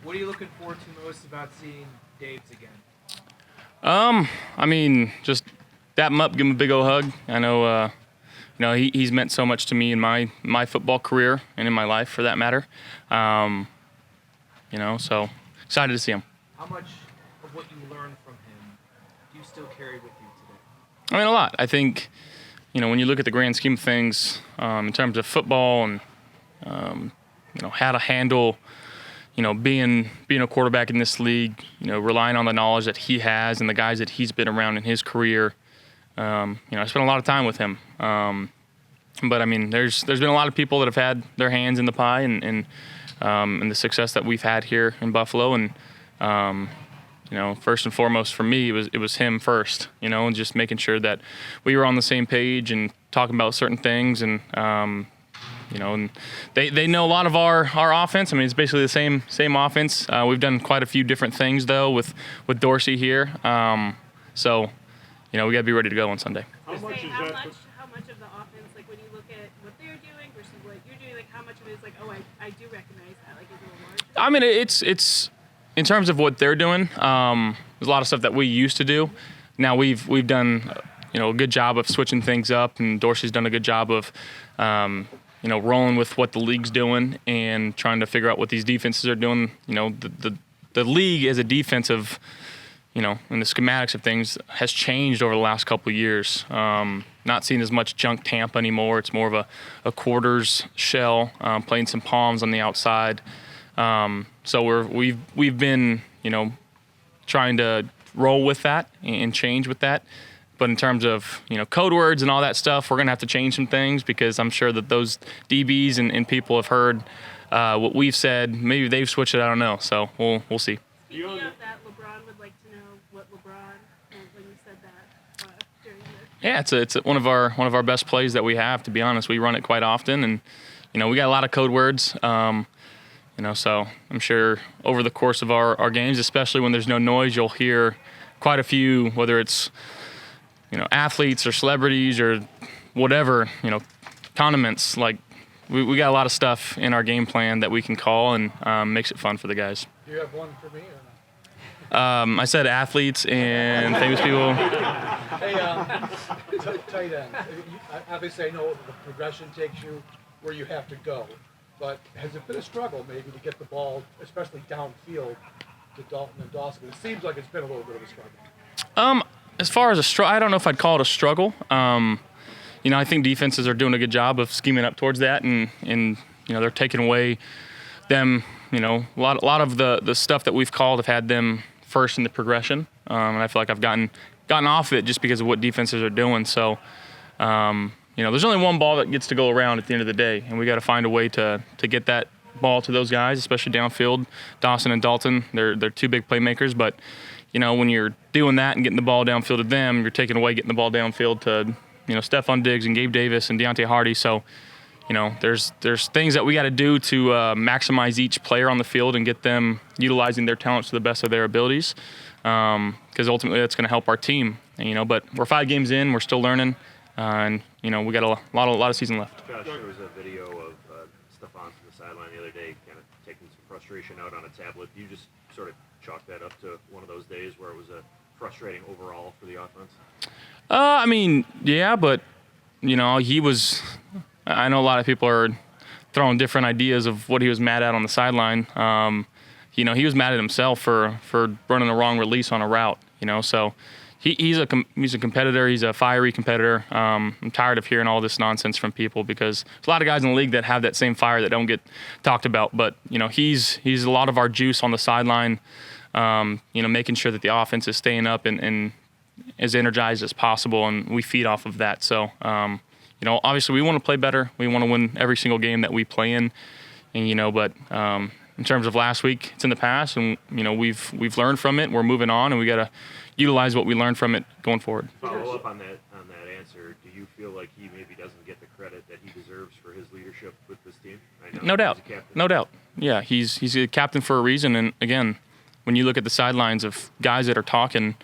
What are you looking forward to most about seeing Daves again? I mean, just dap him up, give him a big old hug. I know, he's meant so much to me in my football career and in my life, for that matter. So excited to see him. How much of what you learned from him do you still carry with you today? I mean, a lot. I think, when you look at the grand scheme of things, in terms of football and, how to handle, being a quarterback in this league, relying on the knowledge that he has and the guys that he's been around in his career. I spent a lot of time with him. But I mean, there's been a lot of people that have had their hands in the pie and the success that we've had here in Buffalo. And, first and foremost for me, it was him first, and just making sure that we were on the same page and talking about certain things. And, and they know a lot of our offense. I mean, it's basically the same offense. We've done quite a few different things, though, with Dorsey here. So, we got to be ready to go on Sunday. How much of the offense, like when you look at what they're doing versus what you're doing, like how much of it is like, oh, I do recognize that, like is it a little larger? I mean, it's in terms of what they're doing. There's a lot of stuff that we used to do. Now we've done, a good job of switching things up, and Dorsey's done a good job of, rolling with what the league's doing and trying to figure out what these defenses are doing. The league as a defensive, and the schematics of things has changed over the last couple of years. Not seeing as much junk Tampa anymore. It's more of a quarters shell, playing some palms on the outside. So we've been, trying to roll with that and change with that. But in terms of, code words and all that stuff, we're going to have to change some things, because I'm sure that those DBs and people have heard what we've said. Maybe they've switched it. I don't know. So we'll see. Speaking of that, LeBron would like to know what LeBron meant when you said that during the. Yeah, it's one of our best plays that we have. To be honest, we run it quite often, and we got a lot of code words. So I'm sure over the course of our games, especially when there's no noise, you'll hear quite a few, whether it's athletes or celebrities or whatever, condiments. Like we got a lot of stuff in our game plan that we can call, and makes it fun for the guys. Do you have one for me or not? I said athletes and famous people. Hey, tight end. Obviously, I know the progression takes you where you have to go, but has it been a struggle maybe to get the ball, especially downfield, to Dalton and Dawson? It seems like it's been a little bit of a struggle. As far as I don't know if I'd call it a struggle. I think defenses are doing a good job of scheming up towards that, and they're taking away them. A lot of the stuff that we've called have had them first in the progression, and I feel like I've gotten off of it just because of what defenses are doing. So, there's only one ball that gets to go around at the end of the day, and we got to find a way to get that ball to those guys, especially downfield. Dawson and Dalton, they're two big playmakers, but when you're doing that and getting the ball downfield to them, you're taking away getting the ball downfield to Stefon Diggs and Gabe Davis and Deontay Hardy. So, there's things that we got to do to maximize each player on the field and get them utilizing their talents to the best of their abilities, because ultimately that's going to help our team. But we're 5 games in, we're still learning, and we got a lot of season left. Josh, there was a video of Stefon from the sideline the other day, kind of taking some frustration out on a tablet. Do you just sort of chalk that up to one of those days where it was a frustrating overall for the offense? I mean, yeah, but he was. I know a lot of people are throwing different ideas of what he was mad at on the sideline. He was mad at himself for running the wrong release on a route. So he's a competitor. He's a fiery competitor. I'm tired of hearing all this nonsense from people, because there's a lot of guys in the league that have that same fire that don't get talked about. But he's a lot of our juice on the sideline. Making sure that the offense is staying up and as energized as possible, and we feed off of that. So, obviously we want to play better. We want to win every single game that we play in, and but in terms of last week, it's in the past, and we've learned from it. We're moving on, and we got to utilize what we learned from it going forward. Follow up on that answer. Do you feel like he maybe doesn't get the credit that he deserves for his leadership with this team? No doubt. Yeah, he's a captain for a reason, and again, when you look at the sidelines of guys that are talking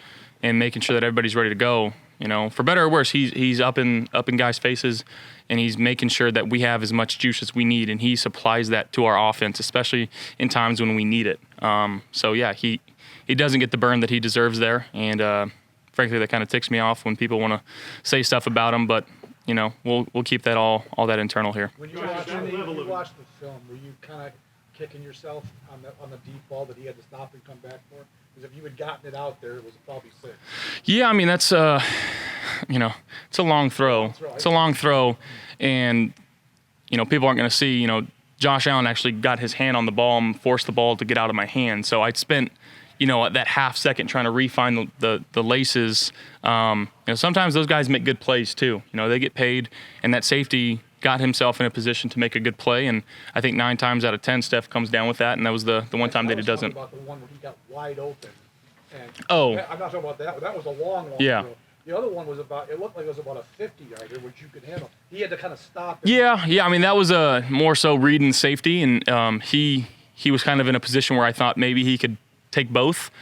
and making sure that everybody's ready to go, For better or worse, he's up in guys' faces, and he's making sure that we have as much juice as we need, and he supplies that to our offense, especially in times when we need it. So yeah, he doesn't get the burn that he deserves there, and frankly, that kind of ticks me off when people want to say stuff about him. But we'll keep that all that internal here. When you watched the film, were you kind of kicking yourself on the deep ball that he had to stop and come back for? Because if you had gotten it out there, it was probably 6. Yeah, I mean that's it's a long throw. It's a long throw, and people aren't going to see. Josh Allen actually got his hand on the ball and forced the ball to get out of my hand. So I spent that half second trying to refine the laces. Sometimes those guys make good plays too. They get paid, and that safety got himself in a position to make a good play. And I think 9 times out of 10, Steph comes down with that, and that was the one time that he doesn't. About the one where he got wide open. And I'm not talking about that. That was a long yeah. throw. The other one was it looked like it was about a 50-yarder, which you could handle. He had to kind of stop. Yeah. I mean, that was more so reading safety, and he was kind of in a position where I thought maybe he could take both,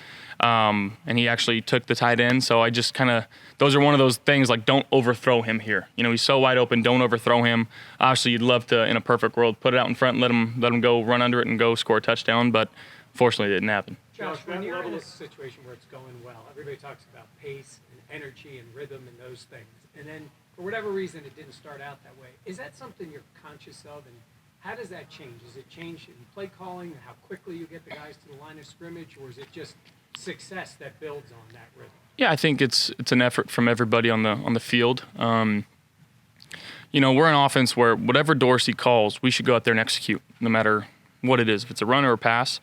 and he actually took the tight end. So I just kind of, those are one of those things like, don't overthrow him here. He's so wide open, don't overthrow him. Obviously, you'd love to, in a perfect world, put it out in front and let him go run under it and go score a touchdown, but fortunately, it didn't happen. Josh, when you're in a situation where it's going well, everybody talks about pace and energy and rhythm and those things, and then for whatever reason it didn't start out that way. Is that something you're conscious of, and how does that change? Does it change in play calling, how quickly you get the guys to the line of scrimmage, or is it just success that builds on that rhythm? Yeah, I think it's an effort from everybody on the field. We're an offense where whatever Dorsey calls, we should go out there and execute, no matter what it is. If it's a run or a pass,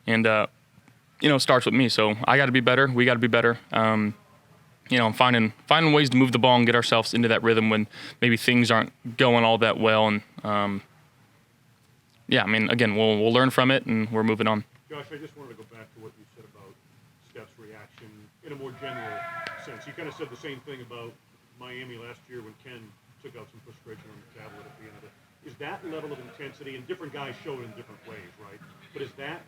and it starts with me. So I got to be better. We got to be better. Finding ways to move the ball and get ourselves into that rhythm when maybe things aren't going all that well. And again, we'll learn from it, and we're moving on. Josh, I just wanted to go back to what you said about Steph's reaction in a more general sense. You kind of said the same thing about Miami last year when Ken took out some frustration on the tablet at the end of it. Is that level of intensity, and different guys show it in different ways, right? But is that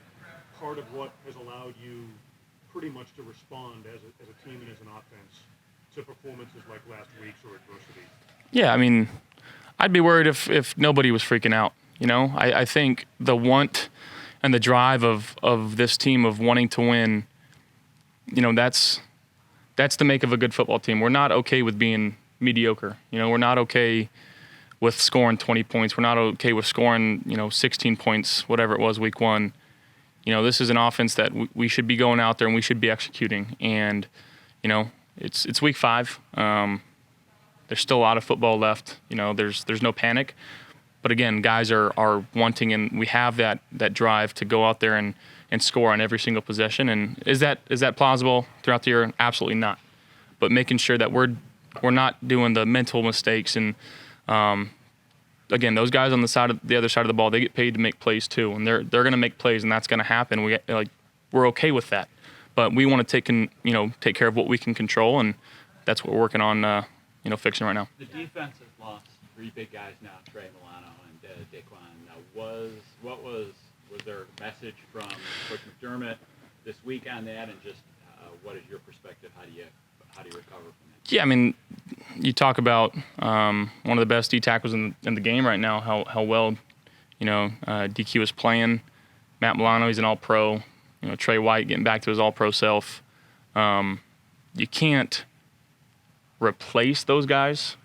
part of what has allowed you pretty much to respond as a team and as an offense to performances like last week's or adversity? Yeah, I mean, I'd be worried if nobody was freaking out. I think the want and the drive of this team of wanting to win, that's the make of a good football team. We're not okay with being mediocre. We're not okay with scoring 20 points. We're not okay with scoring, 16 points, whatever it was week 1. This is an offense that we should be going out there and we should be executing. And, it's week 5. There's still a lot of football left. There's no panic. But again, guys are wanting, and we have that drive to go out there and score on every single possession. And is that plausible throughout the year? Absolutely not. But making sure that we're not doing the mental mistakes. And again, those guys on the other side of the ball, they get paid to make plays too, and they're going to make plays, and that's going to happen. We're okay with that, but we want to take care of what we can control, and that's what we're working on, fixing right now. The defense has lost 3 big guys now, Trey Milano and Daquan. Now, was there a message from Coach McDermott this week on that, and just what is your perspective? How do you recover from that? Yeah, I mean, you talk about one of the best D tackles in the game right now. How well, DQ is playing. Matt Milano, he's an All-Pro. Trey White getting back to his All-Pro self. You can't replace those guys.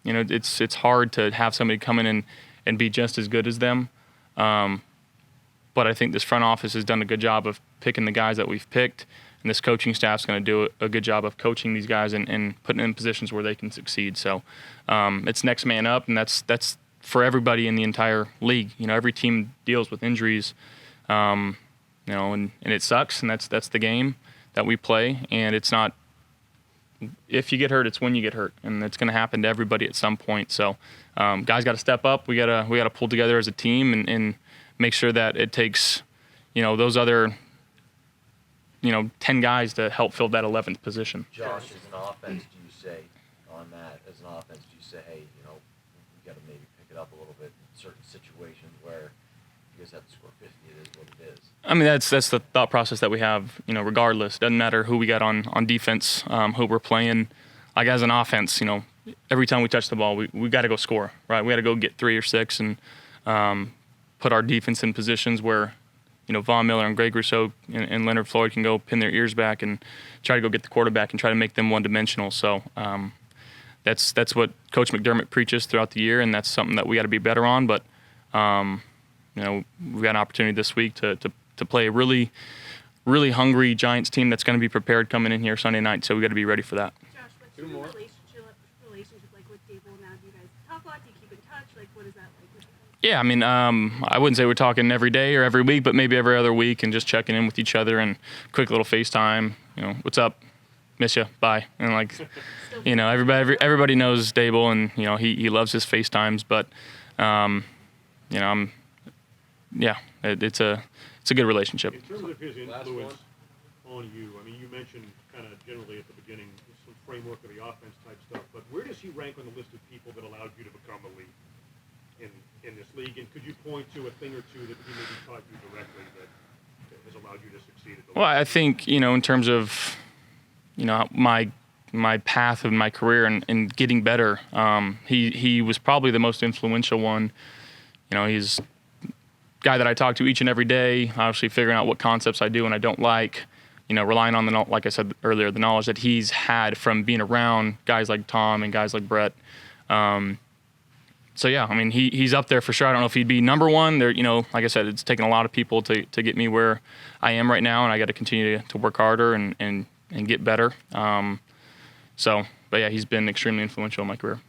It's hard to have somebody come in and be just as good as them. But I think this front office has done a good job of picking the guys that we've picked. And this coaching staff's going to do a good job of coaching these guys and putting them in positions where they can succeed. So it's next man up, and that's for everybody in the entire league. Every team deals with injuries, and it sucks, and that's the game that we play. And it's not if you get hurt, it's when you get hurt, and it's going to happen to everybody at some point. So guys got to step up. We got to pull together as a team and make sure that it takes those other 10 guys to help fill that 11th position. Josh, as an offense, do you say on that, hey, we got to maybe pick it up a little bit in certain situations where you guys have to score 50, it is what it is? I mean, that's the thought process that we have, regardless. Doesn't matter who we got on defense, who we're playing. like as an offense, every time we touch the ball, we got to go score, right? We got to go get 3 or 6 and put our defense in positions where, Von Miller and Greg Rousseau and Leonard Floyd can go pin their ears back and try to go get the quarterback and try to make them one-dimensional. So that's what Coach McDermott preaches throughout the year, and that's something that we got to be better on. But we've got an opportunity this week to play a really, really hungry Giants team that's going to be prepared coming in here Sunday night. So we got to be ready for that. Josh, what's your relationship like with Daboll now? Do you guys talk a lot? Do you keep in touch? Like, what is that like with you guys? Yeah, I mean, I wouldn't say we're talking every day or every week, but maybe every other week and just checking in with each other and quick little FaceTime. What's up? Miss you. Bye. And everybody knows Daboll, and he loves his FaceTimes. But it's a good relationship. In terms of his influence on you, I mean, you mentioned kind of generally at the beginning some framework of the offense type stuff, but where does he rank on the list of people that allowed you to become elite in this league? And could you point to a thing or two that he maybe taught you directly that has allowed you to succeed at the Well, league? I think, in terms of, my path of my career and getting better, he was probably the most influential one. He's a guy that I talk to each and every day, obviously figuring out what concepts I do and I don't like, relying on like I said earlier, the knowledge that he's had from being around guys like Tom and guys like Brett. So yeah, I mean, he's up there for sure. I don't know if he'd be number one. There, like I said, it's taken a lot of people to get me where I am right now, and I got to continue to work harder and get better. But yeah, he's been extremely influential in my career.